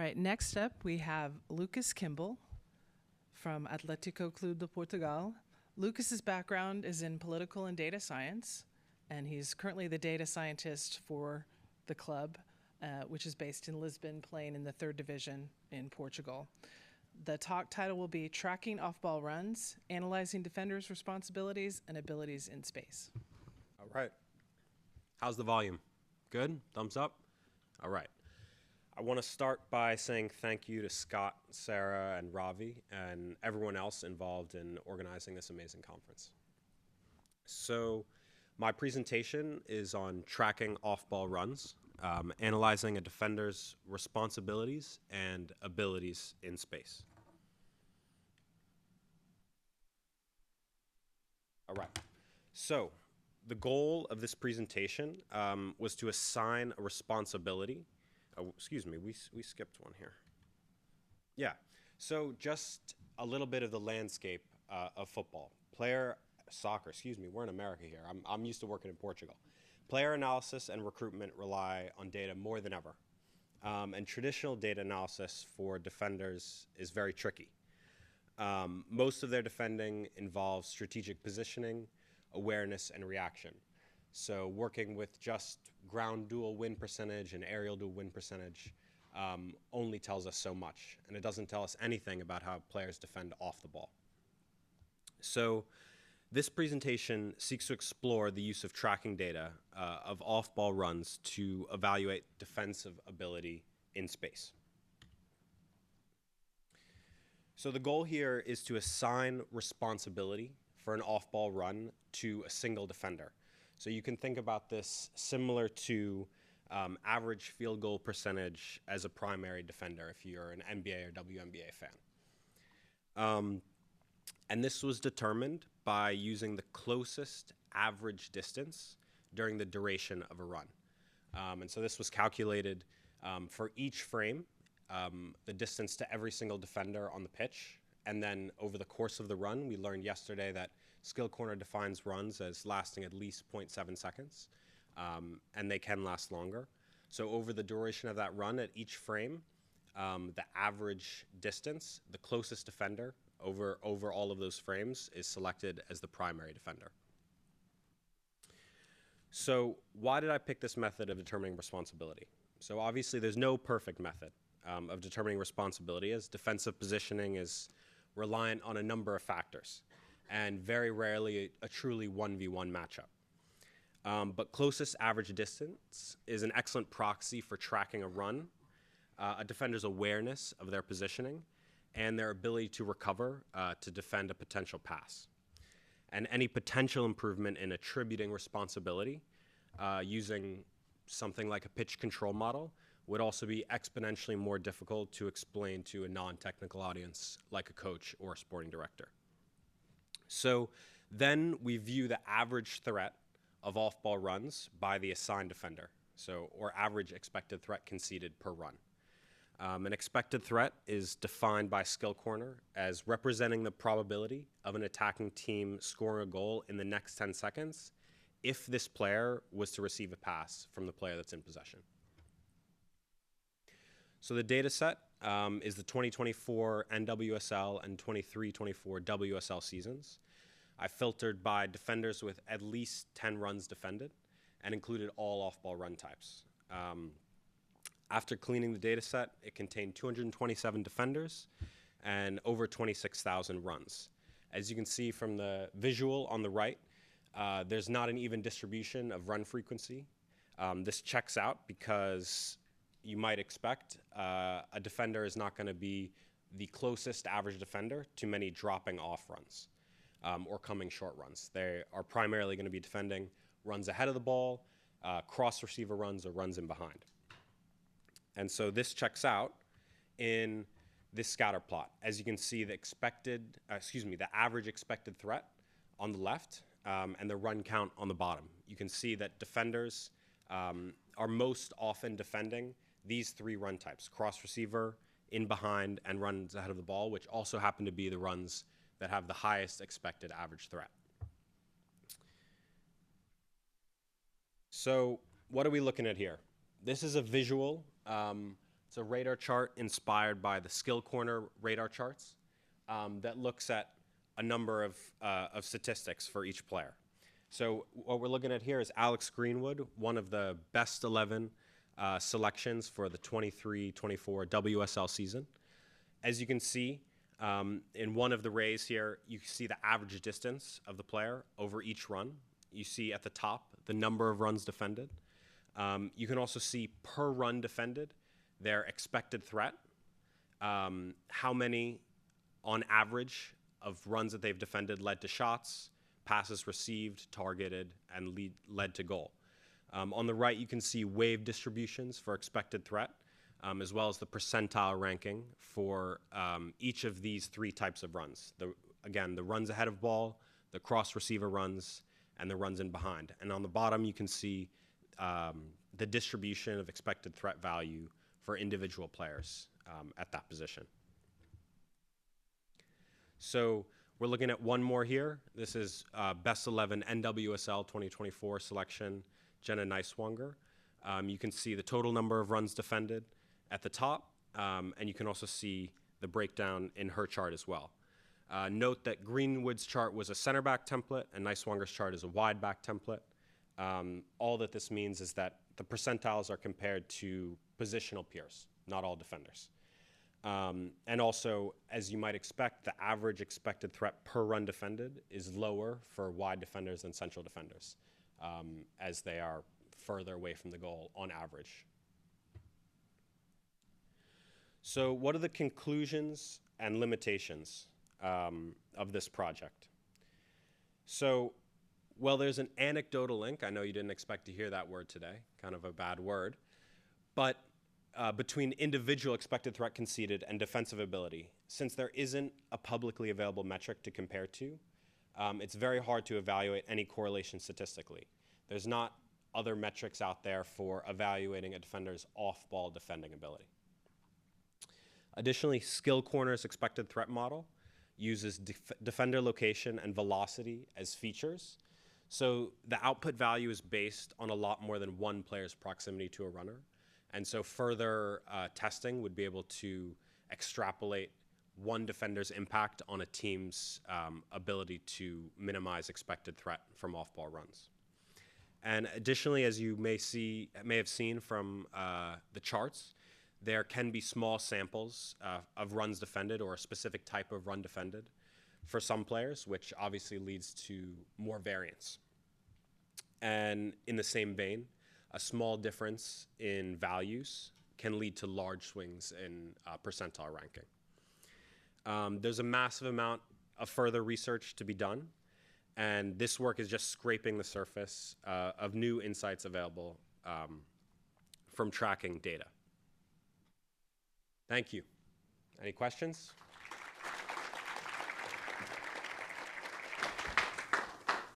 right, next up we have Lucas Kimball from Atlético Clube de Portugal. Lucas's background is in political and data science, and he's currently the data scientist for the club, which is based in Lisbon, playing in the 3rd division in Portugal. The talk title will be Tracking Off-Ball Runs, Analyzing Defenders' Responsibilities and Abilities in Space. All right. How's the volume? Good? Thumbs up? All right. I want to start by saying thank you to Scott, Sarah, and Ravi, and everyone else involved in organizing this amazing conference. So my presentation is on tracking off-ball runs, analyzing a defender's responsibilities and abilities in space. All right. So the goal of this presentation was to assign a responsibility. Oh, excuse me, we skipped one here. Yeah, so just a little bit of the landscape of football. Soccer, excuse me, we're in America here. I'm used to working in Portugal. Player analysis and recruitment rely on data more than ever. And traditional data analysis for defenders is very tricky. Most of their defending involves strategic positioning, awareness, and reaction. So working with just ground duel win percentage and aerial duel win percentage only tells us so much, and it doesn't tell us anything about how players defend off the ball. So this presentation seeks to explore the use of tracking data of off-ball runs to evaluate defensive ability in space. So the goal here is to assign responsibility for an off-ball run to a single defender. So you can think about this similar to average field goal percentage as a primary defender if you're an NBA or WNBA fan. And this was determined by using the closest average distance during the duration of a run. And so this was calculated for each frame, the distance to every single defender on the pitch. And then over the course of the run, we learned yesterday that Skill Corner defines runs as lasting at least 0.7 seconds, and they can last longer. So over the duration of that run at each frame, the average distance, the closest defender over all of those frames is selected as the primary defender. So why did I pick this method of determining responsibility? So obviously there's no perfect method of determining responsibility, as defensive positioning is reliant on a number of factors, and very rarely a truly 1v1 matchup. But closest average distance is an excellent proxy for tracking a run, a defender's awareness of their positioning, and their ability to recover to defend a potential pass. And any potential improvement in attributing responsibility using something like a pitch control model would also be exponentially more difficult to explain to a non-technical audience like a coach or a sporting director. So then we view the average threat of off-ball runs by the assigned defender, or average expected threat conceded per run. An expected threat is defined by Skill Corner as representing the probability of an attacking team scoring a goal in the next 10 seconds if this player was to receive a pass from the player that's in possession. So the data set is the 2024 NWSL and 23-24 WSL seasons. I filtered by defenders with at least 10 runs defended and included all off-ball run types. After cleaning the data set, it contained 227 defenders and over 26,000 runs. As you can see from the visual on the right, there's not an even distribution of run frequency. This checks out because you might expect a defender is not going to be the closest average defender to many dropping off runs or coming short runs. They are primarily going to be defending runs ahead of the ball, cross receiver runs, or runs in behind. And so this checks out in this scatter plot. As you can see, the average expected threat on the left and the run count on the bottom. You can see that defenders are most often defending these 3 run types: cross receiver, in behind, and runs ahead of the ball, which also happen to be the runs that have the highest expected average threat. So what are we looking at here? This is a visual It's a radar chart inspired by the Skill Corner radar charts that looks at a number of statistics for each player. So what we're looking at here is Alex Greenwood, one of the best 11 selections for the 23-24 WSL season. As you can see, in one of the rays here, you see the average distance of the player over each run. You see at the top the number of runs defended. You can also see per run defended their expected threat, how many on average of runs that they've defended led to shots, passes received, targeted, and led to goal. On the right, you can see wave distributions for expected threat, as well as the percentile ranking for each of these three types of runs. Again, the runs ahead of ball, the cross receiver runs, and the runs in behind. And on the bottom, you can see the distribution of expected threat value for individual players at that position. So we're looking at one more here. This is Best 11 NWSL 2024 selection, Jenna Neiswanger. You can see the total number of runs defended at the top, and you can also see the breakdown in her chart as well. Note that Greenwood's chart was a center back template, and Neiswanger's chart is a wide back template. All that this means is that the percentiles are compared to positional peers, not all defenders. And also, as you might expect, the average expected threat per run defended is lower for wide defenders than central defenders, as they are further away from the goal on average. So what are the conclusions and limitations of this project? So, well, there's an anecdotal link. I know you didn't expect to hear that word today, kind of a bad word. But between individual expected threat conceded and defensive ability, since there isn't a publicly available metric to compare to, it's very hard to evaluate any correlation statistically. There's not other metrics out there for evaluating a defender's off-ball defending ability. Additionally, Skill Corner's expected threat model uses defender location and velocity as features. So the output value is based on a lot more than one player's proximity to a runner. And so further testing would be able to extrapolate one defender's impact on a team's ability to minimize expected threat from off-ball runs. And additionally, as you may have seen from the charts, there can be small samples of runs defended or a specific type of run defended for some players, which obviously leads to more variance. And in the same vein, a small difference in values can lead to large swings in percentile ranking. There's a massive amount of further research to be done, and this work is just scraping the surface of new insights available from tracking data. Thank you. Any questions?